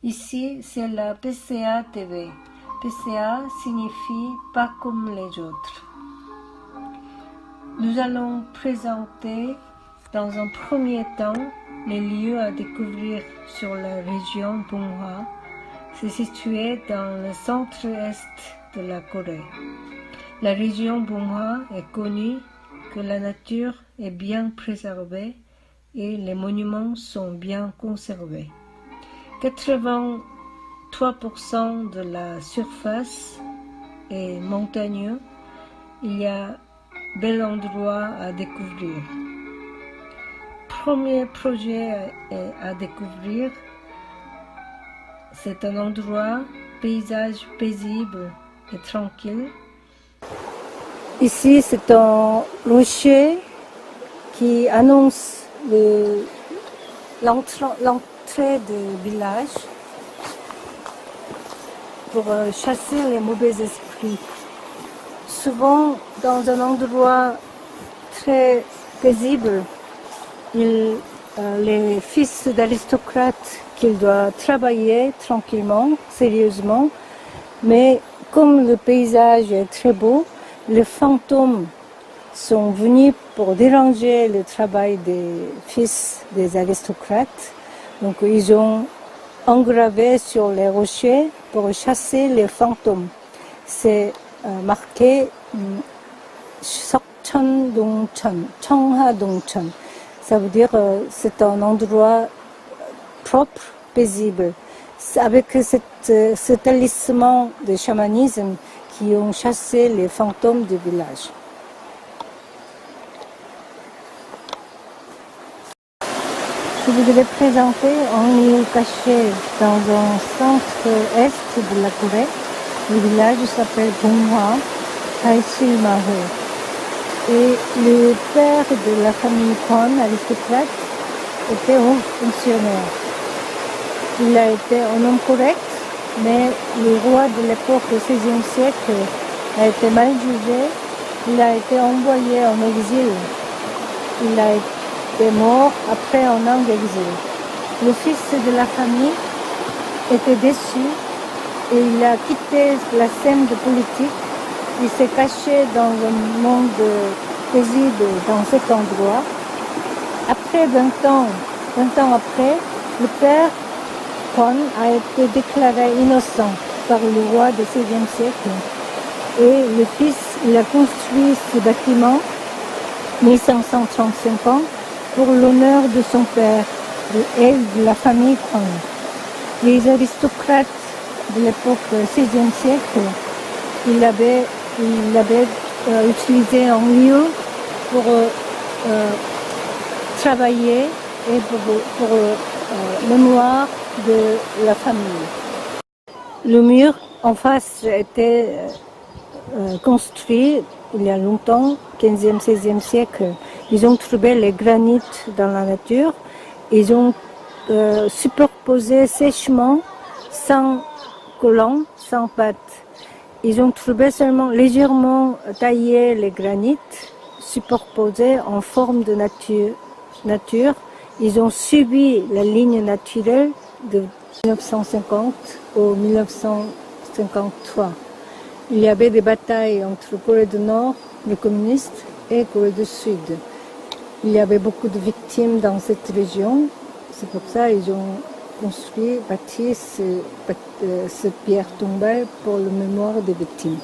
Ici, c'est la PCA TV. PCA signifie pas comme les autres. Nous allons présenter dans un premier temps les lieux à découvrir sur la région Bunghwa. C'est situé dans le centre-est de la Corée. La région Bunghwa est connue que la nature est bien préservée et les monuments sont bien conservés. 83% de la surface est montagneux. Il y a bel endroit à découvrir. Premier projet à découvrir, c'est un endroit, paysage paisible et tranquille. Ici, c'est un rocher qui annonce l'entrée du village pour chasser les mauvais esprits. Souvent, dans un endroit très paisible, les fils d'aristocrates qui doivent travailler tranquillement, sérieusement, mais comme le paysage est très beau, les fantômes sont venus pour déranger le travail des fils des aristocrates. Donc ils ont engravé sur les rochers pour chasser les fantômes. C'est marqué Seokcheon-dongcheon, Cheongha-dongcheon. Ça veut dire c'est un endroit propre, paisible. C'est avec ce talisman de chamanisme qui ont chassé les fantômes du village. Je voudrais présenter un lieu caché dans un centre-est de la Corée. Le village s'appelle Bunghwa, Daesil-mae. Et le père de la famille Kwon, aristocrate, était haut fonctionnaire. Il a été un homme correct, mais le roi de l'époque du XVIe siècle a été mal jugé. Il a été envoyé en exil. Il a été mort après un an d'exil. Le fils de la famille était déçu et il a quitté la scène de politique. Il s'est caché dans un monde paisible dans cet endroit. Après 20 ans après, le père Kwon a été déclaré innocent par le roi du XVIe siècle. Et le fils, il a construit ce bâtiment, 1535 ans, pour l'honneur de son père et de la famille Kwon. Les aristocrates de l'époque du XVIe siècle, il avait utilisé un lieu pour travailler et pour mémoire de la famille. Le mur en face a été construit il y a longtemps, 15e, 16e siècle. Ils ont trouvé les granites dans la nature. Ils ont superposé sèchement, sans collant, sans pâte. Ils ont trouvé seulement légèrement taillé les granites, superposés en forme de nature. Ils ont suivi la ligne naturelle de 1950 au 1953. Il y avait des batailles entre Corée du Nord, les communistes, et Corée du Sud. Il y avait beaucoup de victimes dans cette région. C'est pour ça qu'ils ont bâti ce pierre tombale pour la mémoire des victimes.